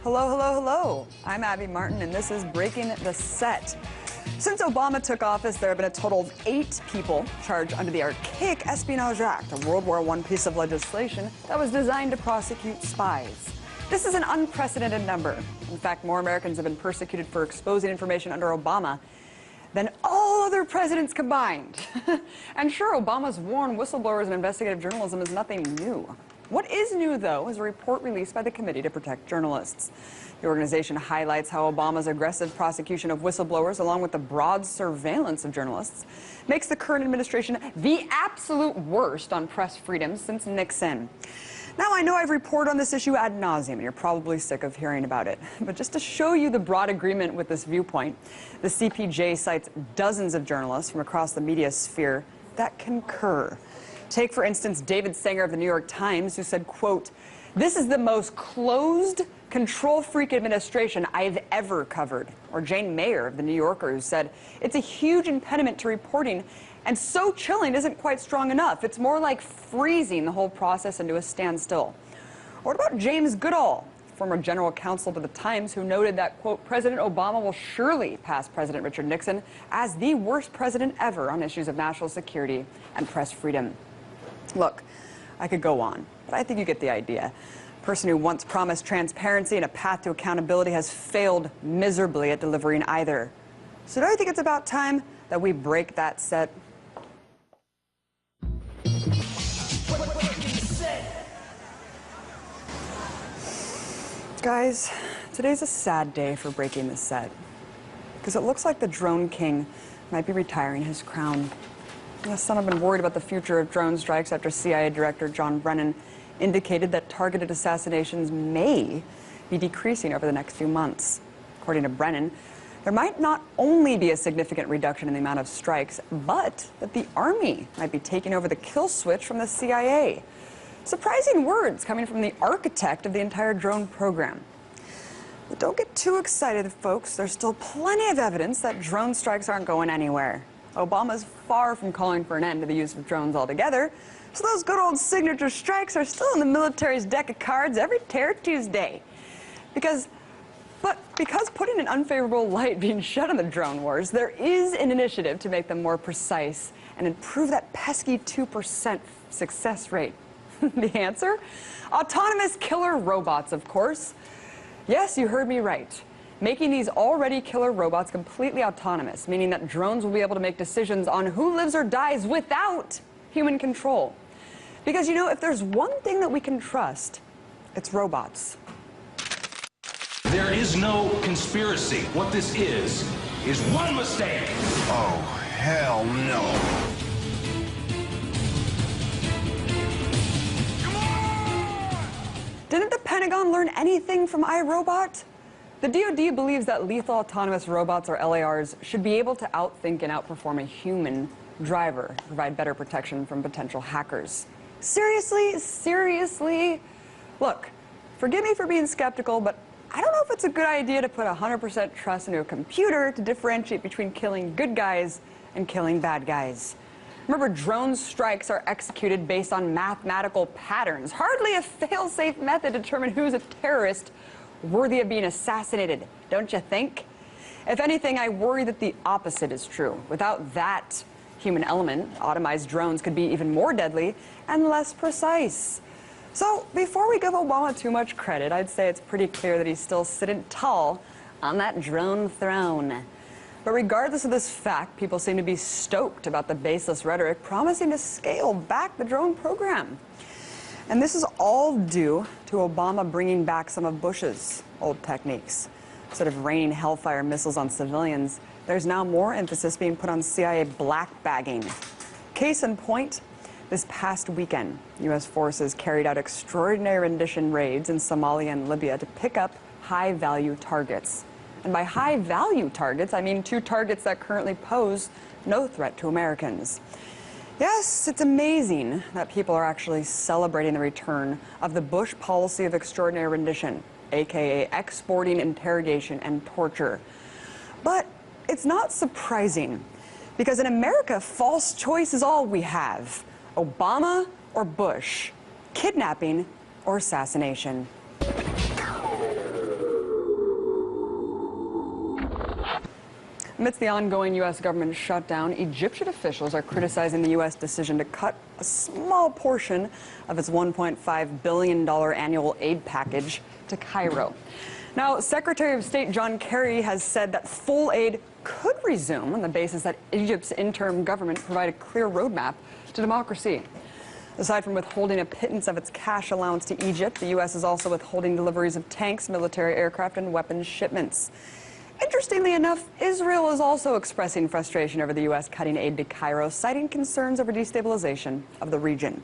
Hello, hello, hello. I'm Abby Martin, and this is Breaking the Set. Since Obama took office, there have been a total of 8 people charged under the archaic Espionage Act, a World War I piece of legislation that was designed to prosecute spies. This is an unprecedented number. In fact, more Americans have been persecuted for exposing information under Obama than all other presidents combined. And sure, Obama's war on whistleblowers and investigative journalism is nothing new. What is new, though, is a report released by the Committee to Protect Journalists. The organization highlights how Obama's aggressive prosecution of whistleblowers, along with the broad surveillance of journalists, makes the current administration the absolute worst on press freedom since Nixon. Now, I know I've reported on this issue ad nauseum, and you're probably sick of hearing about it. But just to show you the broad agreement with this viewpoint, the CPJ cites dozens of journalists from across the media sphere that concur. Take, for instance, David Sanger of the New York Times, who said, quote, "This is the most closed, control-freak administration I've ever covered." Or Jane Mayer of the New Yorker, who said, "It's a huge impediment to reporting, and so chilling isn't quite strong enough. It's more like freezing the whole process into a standstill." Or what about James Goodall, former general counsel to the Times, who noted that, quote, "President Obama will surely pass President Richard Nixon as the worst president ever on issues of national security and press freedom." Look, I could go on, but I think you get the idea. A person who once promised transparency and a path to accountability has failed miserably at delivering either. So don't you think it's about time that we break that set? Guys, today's a sad day for breaking the set, because it looks like the drone king might be retiring his crown. Some have been worried about the future of drone strikes after CIA Director John Brennan indicated that targeted assassinations may be decreasing over the next few months. According to Brennan, there might not only be a significant reduction in the amount of strikes, but that the Army might be taking over the kill switch from the CIA. Surprising words coming from the architect of the entire drone program. But don't get too excited, folks. There's still plenty of evidence that drone strikes aren't going anywhere. Obama's far from calling for an end to the use of drones altogether, so those good old signature strikes are still in the military's deck of cards every Terror Tuesday. Because putting an unfavorable light being shed on the drone wars, there is an initiative to make them more precise and improve that pesky 2% success rate. The answer? Autonomous killer robots, of course. Yes, you heard me right. Making these already killer robots completely autonomous, meaning that drones will be able to make decisions on who lives or dies without human control. Because, you know, if there's one thing that we can trust, it's robots. There is no conspiracy. What this is one mistake. Oh, hell no. Come on! Didn't the Pentagon learn anything from iRobot? The DoD believes that lethal autonomous robots, or LARs, should be able to outthink and outperform a human driver to provide better protection from potential hackers. Seriously? Seriously? Look, forgive me for being skeptical, but I don't know if it's a good idea to put 100% trust into a computer to differentiate between killing good guys and killing bad guys. Remember, drone strikes are executed based on mathematical patterns. Hardly a fail-safe method to determine who's a terrorist worthy of being assassinated, don't you think? If anything, I worry that the opposite is true. Without that human element, automized drones could be even more deadly and less precise. So before we give Obama too much credit, I'd say it's pretty clear that he's still sitting tall on that drone throne. But regardless of this fact, people seem to be stoked about the baseless rhetoric promising to scale back the drone program. And this is all due to Obama bringing back some of Bush's old techniques. Instead of raining hellfire missiles on civilians, there's now more emphasis being put on CIA black bagging. Case in point, this past weekend, U.S. forces carried out extraordinary rendition raids in Somalia and Libya to pick up high-value targets. And by high-value targets, I mean 2 targets that currently pose no threat to Americans. Yes, it's amazing that people are actually celebrating the return of the Bush policy of extraordinary rendition, aka exporting interrogation and torture. But it's not surprising, because in America, false choice is all we have. Obama or Bush, kidnapping or assassination. Amidst the ongoing U.S. government shutdown, Egyptian officials are criticizing the U.S. decision to cut a small portion of its $1.5 billion annual aid package to Cairo. Now, Secretary of State John Kerry has said that full aid could resume on the basis that Egypt's interim government provide a clear roadmap to democracy. Aside from withholding a pittance of its cash allowance to Egypt, the U.S. is also withholding deliveries of tanks, military aircraft, and weapons shipments. Interestingly enough, Israel is also expressing frustration over the U.S. cutting aid to Cairo, citing concerns over destabilization of the region.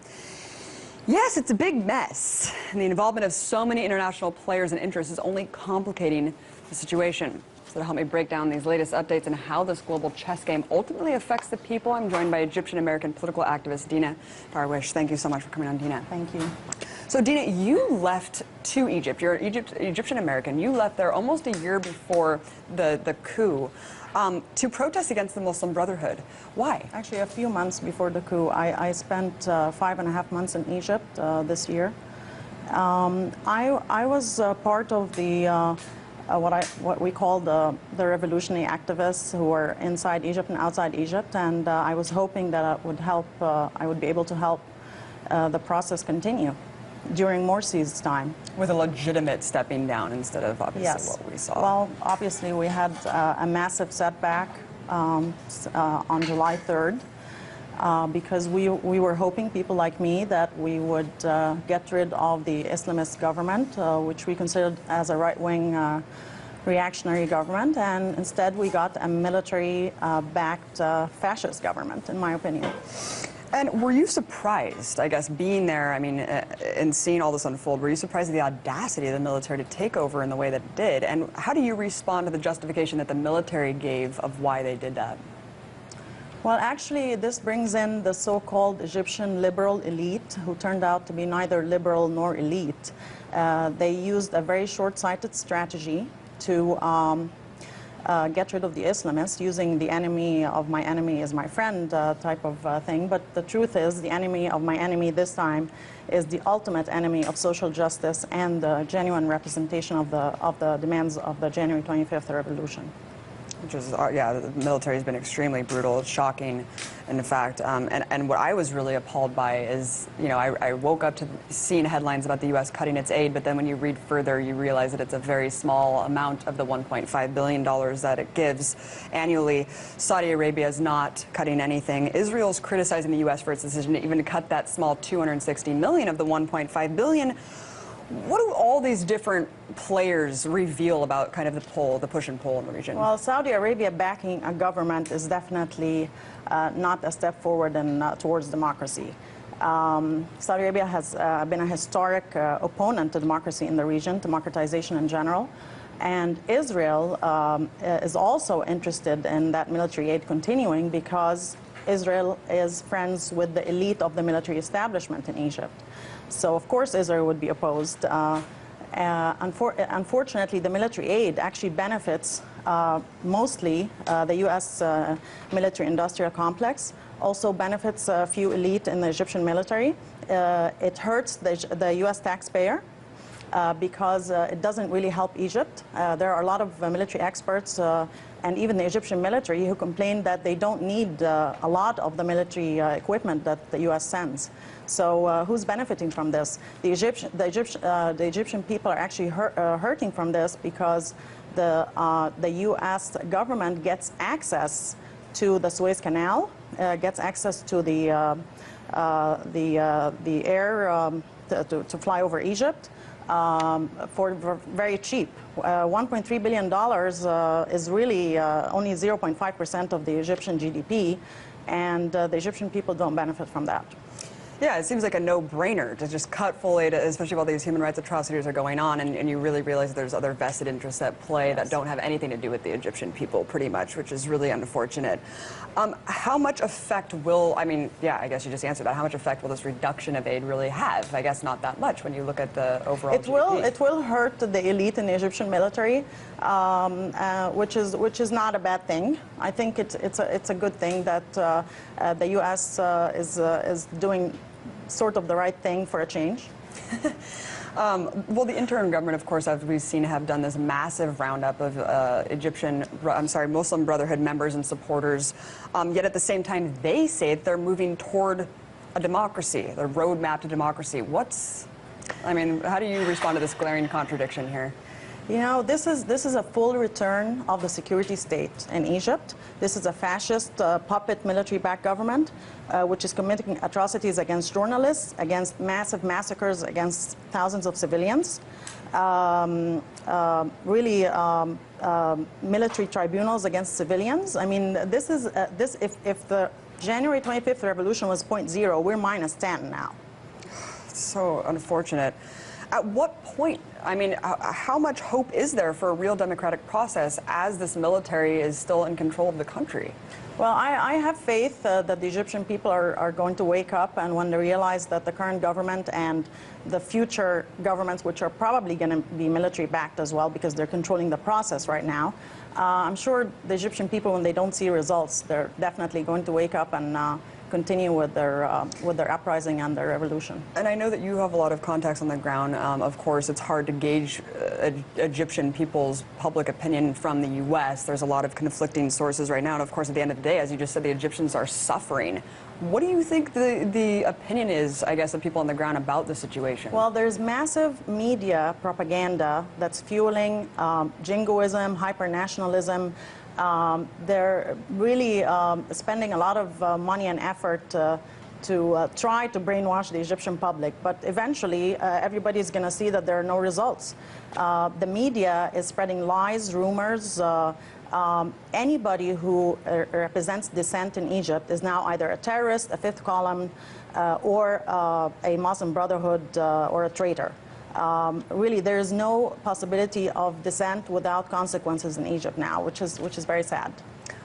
Yes, it's a big mess, and the involvement of so many international players and interests is only complicating the situation. So to help me break down these latest updates and how this global chess game ultimately affects the people, I'm joined by Egyptian-American political activist Dina Darwish. Thank you so much for coming on, Dina. Thank you. So Dina, you left to Egypt. You're Egyptian-American. You left there almost a year before the coup to protest against the Muslim Brotherhood. Why? Actually, a few months before the coup. I spent 5.5 months in Egypt this year. I was part of the what we call the revolutionary activists who were inside Egypt and outside Egypt, and I was hoping that I would be able to help the process continue during Morsi's time. With a legitimate stepping down instead of obviously Yes. what we saw. Well, obviously we had a massive setback on July 3rd because we were hoping, people like me, that we would get rid of the Islamist government, which we considered as a right-wing reactionary government, and instead we got a military-backed fascist government, in my opinion. And were you surprised, I guess, being there, I mean, and seeing all this unfold, were you surprised at the audacity of the military to take over in the way that it did? And how do you respond to the justification that the military gave of why they did that? Well, actually, this brings in the so-called Egyptian liberal elite, who turned out to be neither liberal nor elite. They used a very short-sighted strategy to get rid of the Islamists, using the enemy of my enemy is my friend type of thing. But the truth is, the enemy of my enemy this time is the ultimate enemy of social justice and the genuine representation of the demands of the January 25th revolution. Which is, yeah, the military has been extremely brutal, shocking, in fact. And what I was really appalled by is, you know, I woke up to seeing headlines about the U.S. cutting its aid, but then when you read further, you realize that it's a very small amount of the $1.5 billion that it gives annually. Saudi Arabia is not cutting anything. Israel's criticizing the U.S. for its decision to even cut that small $260 million of the $1.5 billion. What do all these different players reveal about kind of the push and pull in the region? Well, Saudi Arabia backing a government is definitely not a step forward and towards democracy. Saudi Arabia has been a historic opponent to democracy in the region, democratization in general. And Israel is also interested in that military aid continuing because Israel is friends with the elite of the military establishment in Egypt. So, of course, Israel would be opposed. Unfortunately, the military aid actually benefits mostly the U.S. military-industrial complex, also benefits a few elite in the Egyptian military. It hurts the U.S. taxpayer because it doesn't really help Egypt. There are a lot of military experts and even the Egyptian military who complain that they don't need a lot of the military equipment that the U.S. sends. So who's benefiting from this? The Egyptian people are actually hurting from this because the U.S. government gets access to the Suez Canal, gets access to the air to fly over Egypt for very cheap. $1.3 billion is really only 0.5% of the Egyptian GDP, and the Egyptian people don't benefit from that. Yeah, it seems like a no-brainer to just cut full aid, especially while these human rights atrocities are going on, and you really realize there's other vested interests at play that don't have anything to do with the Egyptian people, pretty much, which is really unfortunate. How much effect will, I mean, yeah, I guess you just answered that. How much effect will this reduction of aid really have? I guess not that much when you look at the overall GDP. It will hurt the elite in the Egyptian military, which is not a bad thing. I think it's a good thing that the U.S. is doing sort of the right thing for a change. Well, the interim government, of course, as we've seen, have done this massive roundup of Muslim Brotherhood members and supporters. Yet at the same time, they say that they're moving toward a democracy, the roadmap to democracy. How do you respond to this glaring contradiction here? You know, this is a full return of the security state in Egypt. This is a fascist puppet military-backed government which is committing atrocities against journalists, against massive massacres against thousands of civilians, military tribunals against civilians. I mean, if the January 25th revolution was 0.0, we're -10 now. So unfortunate. At what point, how much hope is there for a real democratic process as this military is still in control of the country? Well, I have faith that the Egyptian people are going to wake up, and when they realize that the current government and the future governments, which are probably going to be military-backed as well because they're controlling the process right now, I'm sure the Egyptian people, when they don't see results, they're definitely going to wake up and continue with their uprising and their revolution. And I know that you have a lot of contacts on the ground. Of course, it's hard to gauge Egyptian people's public opinion from the U.S. There's a lot of conflicting sources right now. And of course, at the end of the day, as you just said, the Egyptians are suffering. What do you think the opinion is, I guess, of people on the ground about the situation? Well, there's massive media propaganda that's fueling jingoism, hyper-nationalism. They're really spending a lot of money and effort to try to brainwash the Egyptian public. But eventually, everybody's going to see that there are no results. The media is spreading lies, rumors. Anybody who represents dissent in Egypt is now either a terrorist, a fifth column, or a Muslim Brotherhood or a traitor. Really, there is no possibility of dissent without consequences in Egypt now, which is very sad.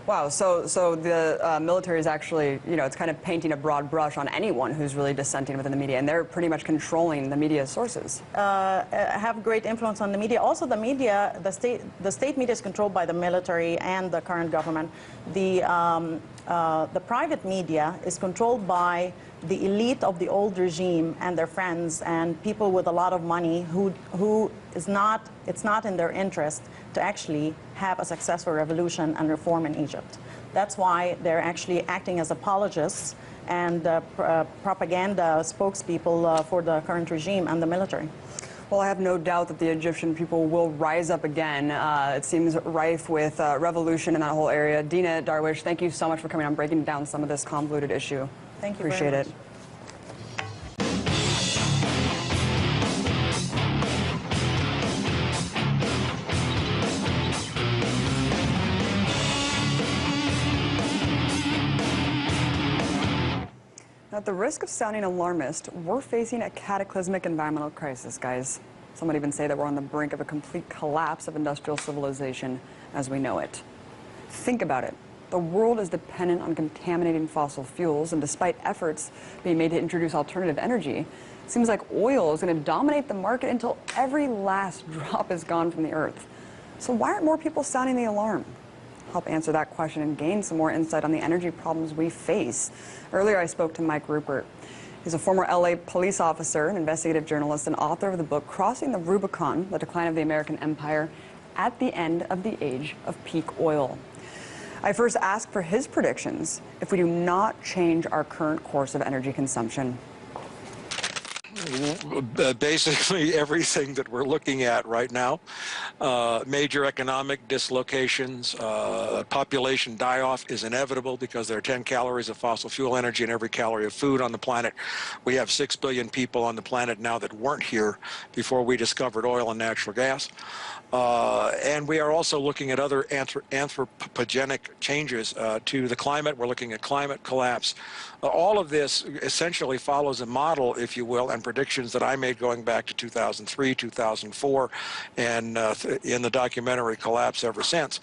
Wow, so the military is actually, it's kind of painting a broad brush on anyone who's really dissenting within the media, and they're pretty much controlling the media sources. Have great influence on the media. Also, the media, the state media is controlled by the military and the current government. The private media is controlled by the elite of the old regime and their friends and people with a lot of money it's not in their interest to actually have a successful revolution and reform in Egypt. That's why they're actually acting as apologists and propaganda spokespeople for the current regime and the military. Well, I have no doubt that the Egyptian people will rise up again. It seems rife with revolution in that whole area. Dina Darwish, thank you so much for coming on, breaking down some of this convoluted issue. Thank you. Appreciate it. At the risk of sounding alarmist, we're facing a cataclysmic environmental crisis, guys. Some would even say that we're on the brink of a complete collapse of industrial civilization as we know it. Think about it. The world is dependent on contaminating fossil fuels, and despite efforts being made to introduce alternative energy, it seems like oil is going to dominate the market until every last drop is gone from the earth. So why aren't more people sounding the alarm? Help answer that question and gain some more insight on the energy problems we face. Earlier, I spoke to Mike Rupert. He's a former LA police officer, an investigative journalist, and author of the book Crossing the Rubicon, The Decline of the American Empire at the End of the Age of Peak Oil. I first asked for his predictions if we do not change our current course of energy consumption. Basically everything that we're looking at right now, major economic dislocations, population die-off is inevitable because there are 10 calories of fossil fuel energy in every calorie of food on the planet. We have 6 billion people on the planet now that weren't here before we discovered oil and natural gas. And we are also looking at other anthropogenic changes to the climate. We're looking at climate collapse. All of this essentially follows a model, if you will, and predictions that I made going back to 2003, 2004, and in the documentary Collapse ever since.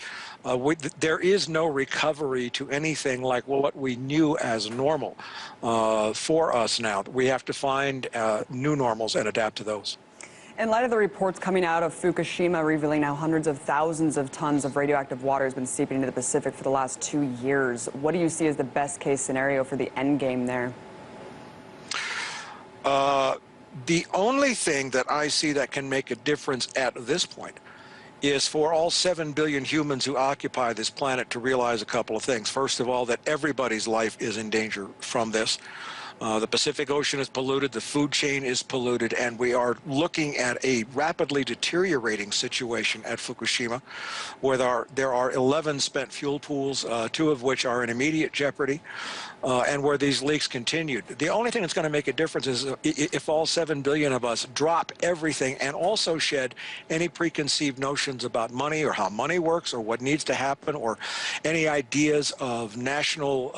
There is no recovery to anything like what we knew as normal for us now. We have to find new normals and adapt to those. In light of the reports coming out of Fukushima revealing how hundreds of thousands of tons of radioactive water has been seeping into the Pacific for the last 2 years, what do you see as the best case scenario for the end game there? The only thing that I see that can make a difference at this point is for all 7 billion humans who occupy this planet to realize a couple of things. First of all, that everybody's life is in danger from this. The Pacific Ocean is polluted, the food chain is polluted, and we are looking at a rapidly deteriorating situation at Fukushima, where there are 11 spent fuel pools, 2 of which are in immediate jeopardy, and where these leaks continued. The only thing that's going to make a difference is if all 7 billion of us drop everything and also shed any preconceived notions about money or how money works or what needs to happen or any ideas of national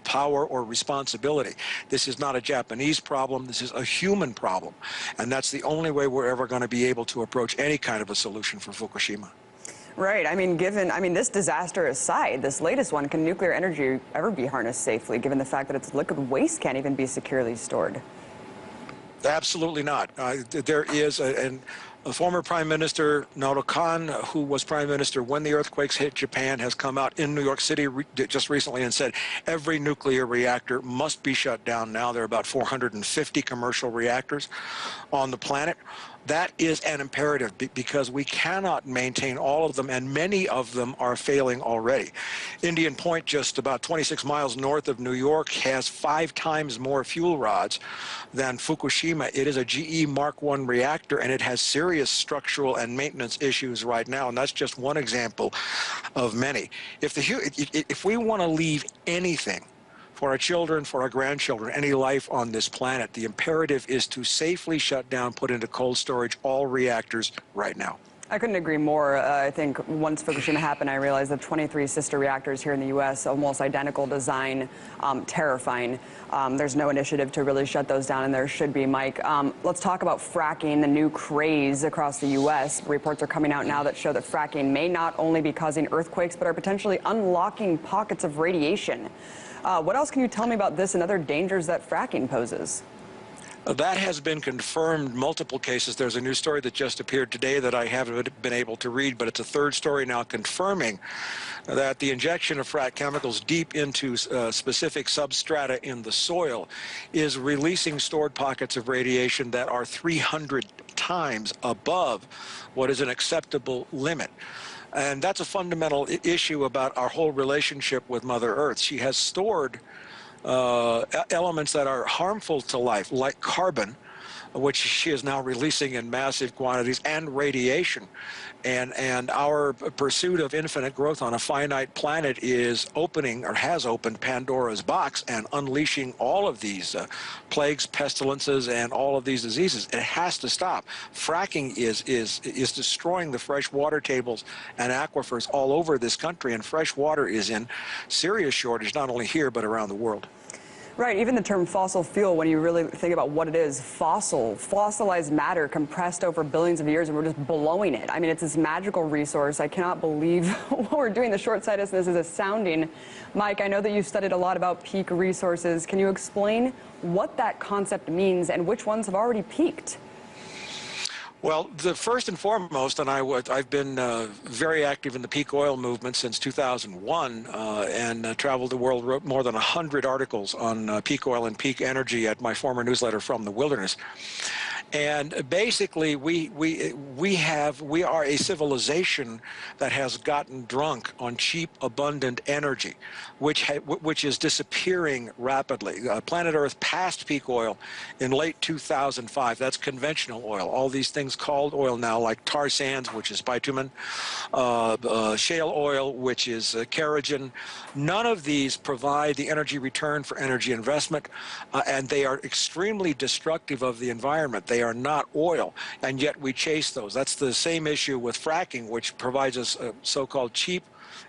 power or responsibility. This is not a Japanese problem. This is a human problem. And that's the only way we're ever going to be able to approach any kind of a solution for Fukushima. Right. I mean, this disaster aside, this latest one, can nuclear energy ever be harnessed safely, given the fact that its liquid waste can't even be securely stored? Absolutely not. There is a former Prime Minister, Naoto Kan, who was Prime Minister when the earthquakes hit Japan, has come out in New York City just recently and said every nuclear reactor must be shut down now. There are about 450 commercial reactors on the planet. That is an imperative because we cannot maintain all of them, and many of them are failing already. Indian Point, just about 26 miles north of New York, has 5 times more fuel rods than Fukushima. It is a GE Mark I reactor, and it has serious structural and maintenance issues right now, and that's just one example of many. If we want to leave anything for our children, for our grandchildren, any life on this planet, the imperative is to safely shut down, put into cold storage all reactors right now. I couldn't agree more. I think once Fukushima happened, I realized the 23 sister reactors here in the U.S., almost identical design, terrifying. There's no initiative to really shut those down, and there should be, Mike. Let's talk about fracking, the new craze across the U.S. Reports are coming out now that show that fracking may not only be causing earthquakes, but are potentially unlocking pockets of radiation. What else can you tell me about this and other dangers that fracking poses? That has been confirmed multiple cases. There's a new story that just appeared today that I haven't been able to read, but it's a third story now confirming that the injection of frac chemicals deep into specific substrata in the soil is releasing stored pockets of radiation that are 300 times above what is an acceptable limit. And that's a fundamental issue about our whole relationship with Mother Earth. She has stored elements that are harmful to life, like carbon, which she is now releasing in massive quantities, and radiation. And our pursuit of infinite growth on a finite planet is opening, or has opened, Pandora's box and unleashing all of these plagues, pestilences, and all of these diseases. It has to stop. Fracking is destroying the fresh water tables and aquifers all over this country, and fresh water is in serious shortage, not only here, but around the world. Right, even the term fossil fuel, when you really think about what it is, fossilized matter compressed over billions of years, and we're just blowing it. I mean, it's this magical resource. I cannot believe what we're doing. The short-sightedness is astounding. Mike, I know that you've studied a lot about peak resources. Can you explain what that concept means and which ones have already peaked? Well, the first and foremost, and I've been very active in the peak oil movement since 2001 and traveled the world, wrote more than 100 articles on peak oil and peak energy at my former newsletter, From the Wilderness. And basically, we are a civilization that has gotten drunk on cheap, abundant energy, which is disappearing rapidly. Planet Earth passed peak oil in late 2005. That's conventional oil. All these things called oil now, like tar sands, which is bitumen, shale oil, which is kerogen. None of these provide the energy return for energy investment, and they are extremely destructive of the environment. They are not oil, and yet we chase those. That's the same issue with fracking, which provides us so-called cheap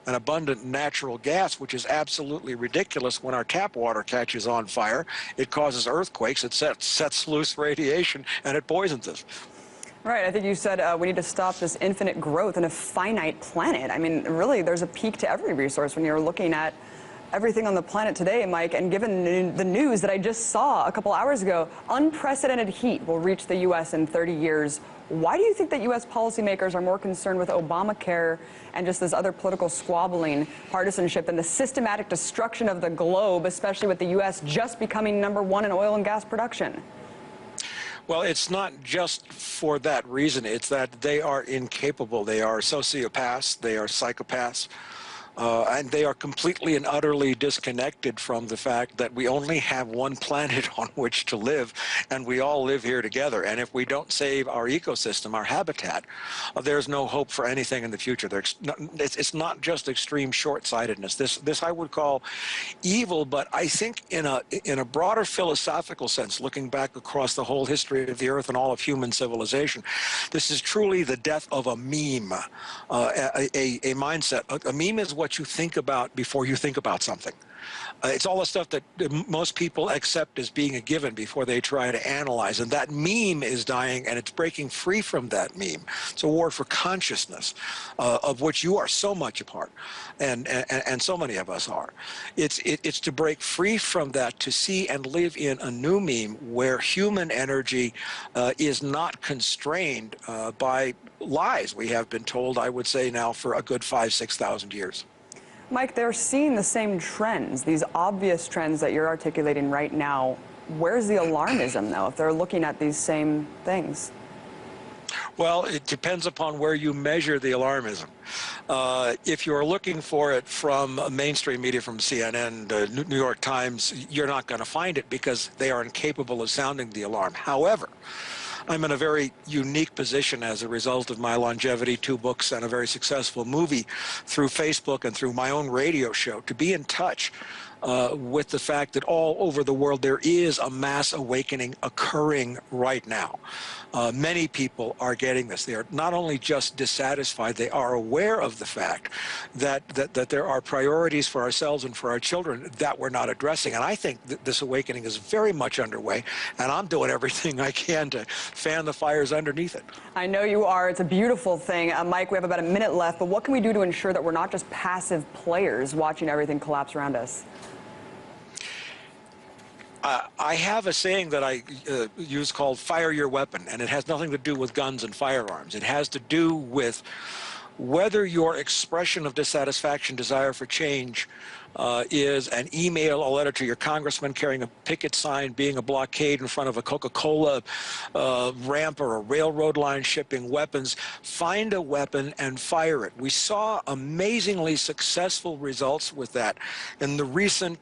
and abundant natural gas, which is absolutely ridiculous. When our tap water catches on fire, it causes earthquakes, it sets loose radiation, and it poisons us. Right, I think you said we need to stop this infinite growth in a finite planet. I mean, really, there's a peak to every resource when you're looking at everything on the planet today, Mike, and given the news that I just saw a couple hours ago, unprecedented heat will reach the U.S. in 30 years. Why do you think that U.S. policymakers are more concerned with Obamacare and just this other political squabbling, partisanship, than the systematic destruction of the globe, especially with the U.S. just becoming #1 in oil and gas production? Well, it's not just for that reason. It's that they are incapable. They are sociopaths. They are psychopaths. And they are completely and utterly disconnected from the fact that we only have one planet on which to live, and we all live here together. And if we don't save our ecosystem, our habitat, there's no hope for anything in the future. It's not just extreme short-sightedness. This I would call evil, but I think in a broader philosophical sense, looking back across the whole history of the Earth and all of human civilization, this is truly the death of a meme, a mindset. A meme is what you think about before you think about something. It's all the stuff that most people accept as being a given before they try to analyze. And that meme is dying, and it's breaking free from that meme. It's a war for consciousness, of which you are so much a part, and so many of us are. It's to break free from that, to see and live in a new meme where human energy is not constrained by lies we have been told, I would say now, for a good 5,000 to 6,000 years. Mike, they're seeing the same trends, these obvious trends that you're articulating right now. Where's the alarmism, though, if they're looking at these same things? Well, it depends upon where you measure the alarmism. If you're looking for it from mainstream media, from CNN, the New York Times, you're not going to find it because they are incapable of sounding the alarm. However, I'm in a very unique position as a result of my longevity, 2 books, and a very successful movie through Facebook and through my own radio show, to be in touch with the fact that all over the world there is a mass awakening occurring right now. Many people are getting this. They are not only just dissatisfied, they are aware of the fact that there are priorities for ourselves and for our children that we're not addressing. And I think that this awakening is very much underway, and I'm doing everything I can to fan the fires underneath it. I know you are. It's a beautiful thing. Mike, we have about a minute left, but what can we do to ensure that we're not just passive players watching everything collapse around us? I have a saying that I use called fire your weapon, and it has nothing to do with guns and firearms. It has to do with whether your expression of dissatisfaction, desire for change, is an email, a letter to your congressman, carrying a picket sign, being a blockade in front of a Coca-Cola ramp or a railroad line shipping weapons. Find a weapon and fire it. We saw amazingly successful results with that in the recent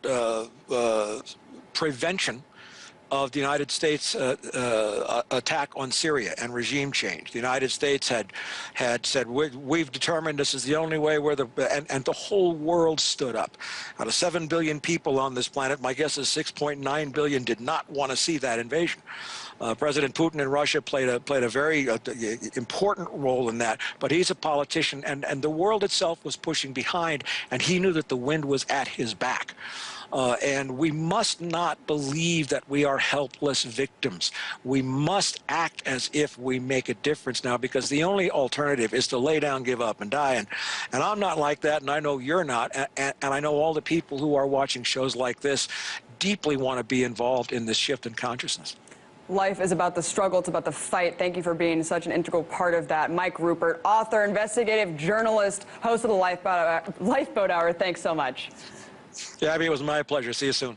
prevention of the United States attack on Syria and regime change. The United States had said, we've determined this is the only way and the whole world stood up. Out of 7 billion people on this planet, my guess is 6.9 billion did not want to see that invasion. President Putin in Russia played a very important role in that, but he's a politician, and the world itself was pushing behind, and he knew that the wind was at his back. And we must not believe that we are helpless victims. We must act as if we make a difference now, because the only alternative is to lay down, give up, and die. And I'm not like that, and I know you're not. And I know all the people who are watching shows like this deeply want to be involved in this shift in consciousness. Life is about the struggle. It's about the fight. Thank you for being such an integral part of that. Mike Rupert, author, investigative journalist, host of the Lifeboat Hour. Thanks so much. Yeah, Abby, it was my pleasure. See you soon.